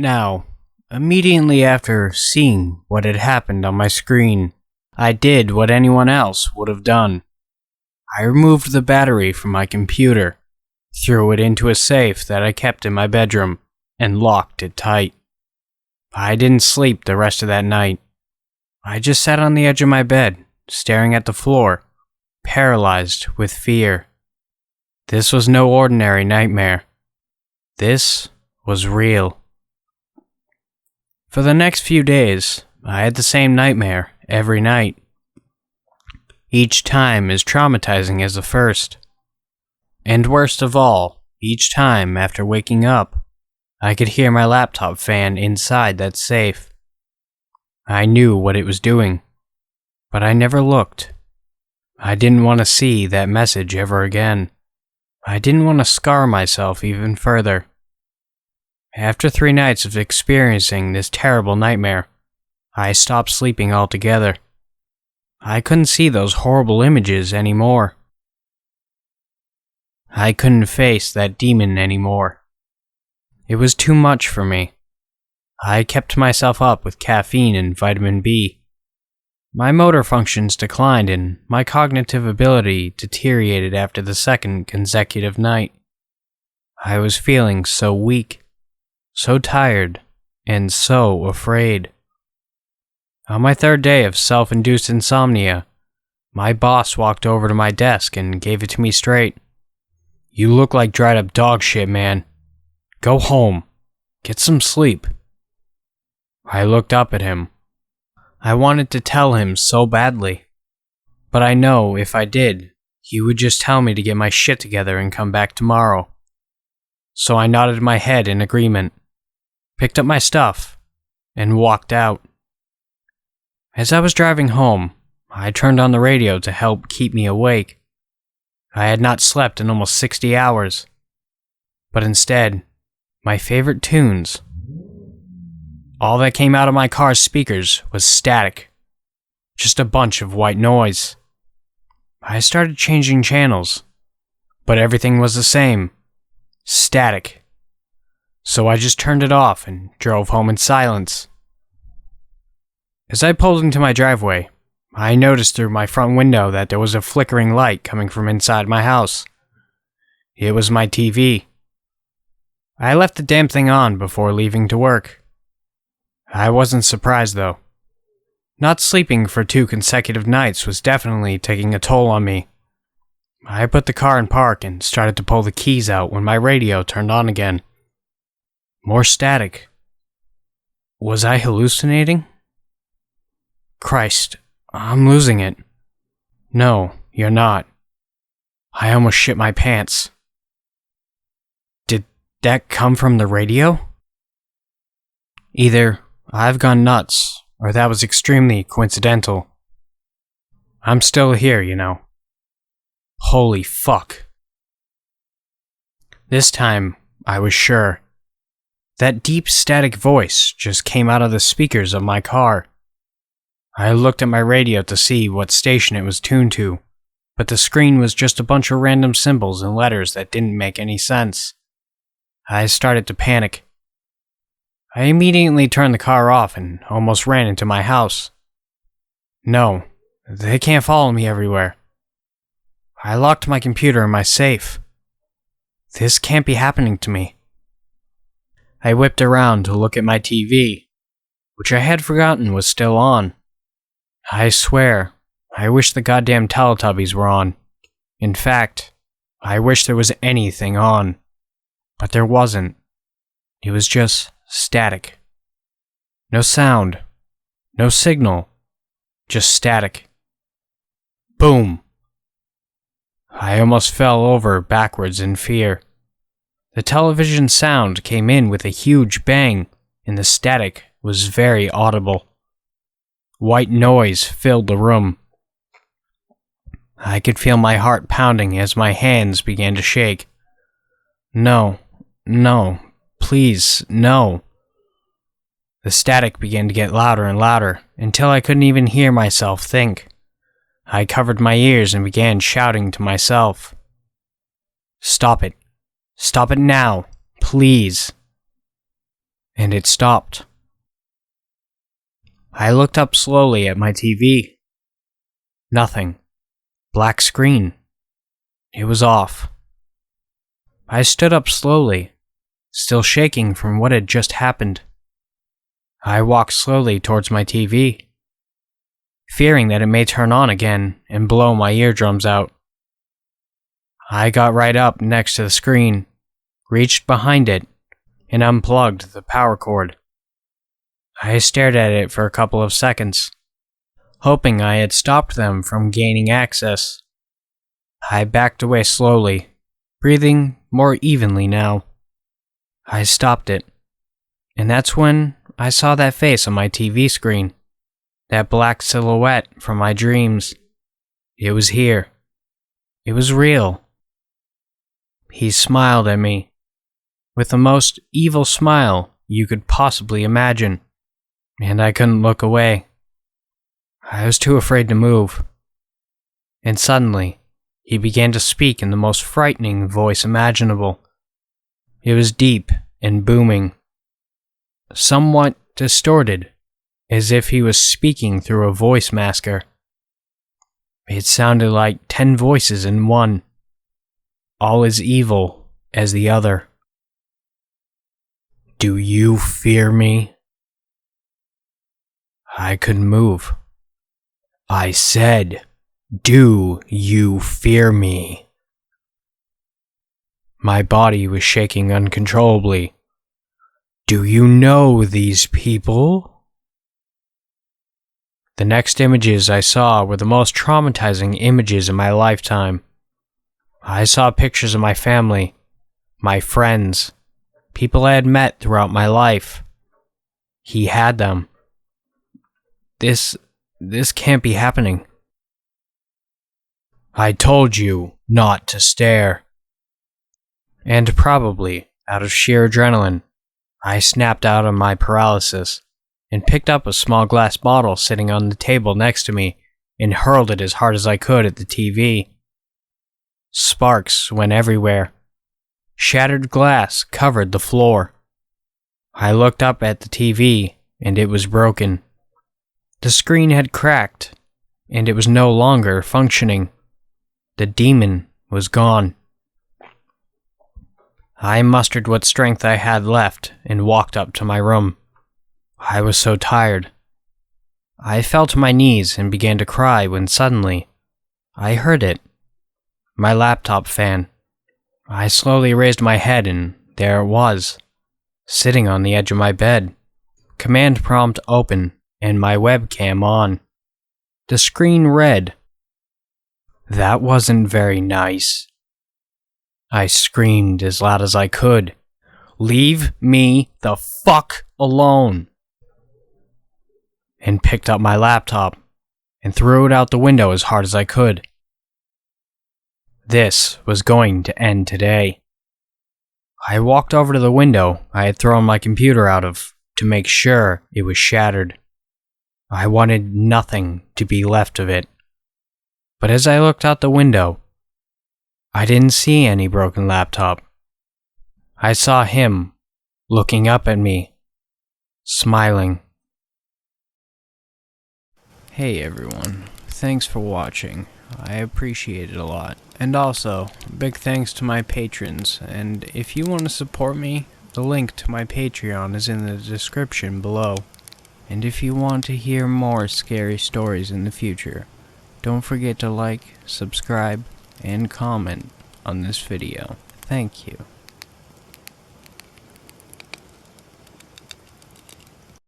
Now, immediately after seeing what had happened on my screen, I did what anyone else would have done. I removed the battery from my computer, threw it into a safe that I kept in my bedroom, and locked it tight. I didn't sleep the rest of that night. I just sat on the edge of my bed, staring at the floor, paralyzed with fear. This was no ordinary nightmare. This was real. For the next few days, I had the same nightmare every night. Each time as traumatizing as the first. And worst of all, each time after waking up, I could hear my laptop fan inside that safe. I knew what it was doing, but I never looked. I didn't want to see that message ever again. I didn't want to scar myself even further. After 3 nights of experiencing this terrible nightmare, I stopped sleeping altogether. I couldn't see those horrible images anymore. I couldn't face that demon anymore. It was too much for me. I kept myself up with caffeine and vitamin B. My motor functions declined and my cognitive ability deteriorated after the second consecutive night. I was feeling so weak, so tired, and so afraid. On my 3rd day of self-induced insomnia, my boss walked over to my desk and gave it to me straight. "You look like dried up dog shit, man. Go home. Get some sleep." I looked up at him. I wanted to tell him so badly, but I know if I did, he would just tell me to get my shit together and come back tomorrow. So I nodded my head in agreement, picked up my stuff, and walked out. As I was driving home, I turned on the radio to help keep me awake. I had not slept in almost 60 hours, but instead, my favorite tunes. All that came out of my car's speakers was static, just a bunch of white noise. I started changing channels, but everything was the same, static. So I just turned it off and drove home in silence. As I pulled into my driveway, I noticed through my front window that there was a flickering light coming from inside my house. It was my TV. I left the damn thing on before leaving to work. I wasn't surprised though. Not sleeping for 2 consecutive nights was definitely taking a toll on me. I put the car in park and started to pull the keys out when my radio turned on again. More static. Was I hallucinating? Christ, I'm losing it. No, you're not. I almost shit my pants. Did that come from the radio? Either I've gone nuts, or that was extremely coincidental. I'm still here, you know. Holy fuck. This time, I was sure. That deep static voice just came out of the speakers of my car. I looked at my radio to see what station it was tuned to, but the screen was just a bunch of random symbols and letters that didn't make any sense. I started to panic. I immediately turned the car off and almost ran into my house. No, they can't follow me everywhere. I locked my computer in my safe. This can't be happening to me. I whipped around to look at my TV, which I had forgotten was still on. I swear, I wish the goddamn Teletubbies were on. In fact, I wish there was anything on. But there wasn't. It was just static. No sound. No signal. Just static. Boom! I almost fell over backwards in fear. The television sound came in with a huge bang, and the static was very audible. White noise filled the room. I could feel my heart pounding as my hands began to shake. No, please, no. The static began to get louder and louder, until I couldn't even hear myself think. I covered my ears and began shouting to myself. Stop it. Stop it now, please. and it stopped. I looked up slowly at my TV. Nothing. Black screen. It was off. I stood up slowly, still shaking from what had just happened. I walked slowly towards my TV, fearing that it may turn on again and blow my eardrums out. I got right up next to the screen, reached behind it, and unplugged the power cord. I stared at it for a couple of seconds, hoping I had stopped them from gaining access. I backed away slowly, breathing more evenly now. I stopped it, and that's when I saw that face on my TV screen, that black silhouette from my dreams. It was here. It was real. He smiled at me, with the most evil smile you could possibly imagine, and I couldn't look away. I was too afraid to move. And suddenly, he began to speak in the most frightening voice imaginable. It was deep and booming, somewhat distorted, as if he was speaking through a voice masker. It sounded like 10 voices in one, all as evil as the other. Do you fear me? I couldn't move. I said, do you fear me? My body was shaking uncontrollably. Do you know these people? The next images I saw were the most traumatizing images in my lifetime. I saw pictures of my family, my friends, people I had met throughout my life. He had them. This can't be happening. I told you not to stare. And probably, out of sheer adrenaline, I snapped out of my paralysis and picked up a small glass bottle sitting on the table next to me and hurled it as hard as I could at the TV. Sparks went everywhere. Shattered glass covered the floor. I looked up at the TV and it was broken. The screen had cracked and it was no longer functioning. The demon was gone. I mustered what strength I had left and walked up to my room. I was so tired. I fell to my knees and began to cry when suddenly I heard it. My laptop fan. I slowly raised my head and there it was, sitting on the edge of my bed. Command prompt open and my webcam on. The screen read. That wasn't very nice. I screamed as loud as I could. Leave me the fuck alone. And picked up my laptop and threw it out the window as hard as I could. This was going to end today. I walked over to the window I had thrown my computer out of to make sure it was shattered. I wanted nothing to be left of it. But as I looked out the window, I didn't see any broken laptop. I saw him looking up at me, smiling. Hey everyone, thanks for watching. I appreciate it a lot. And also, big thanks to my patrons, and if you want to support me, the link to my Patreon is in the description below. And if you want to hear more scary stories in the future, don't forget to like, subscribe, and comment on this video. Thank you.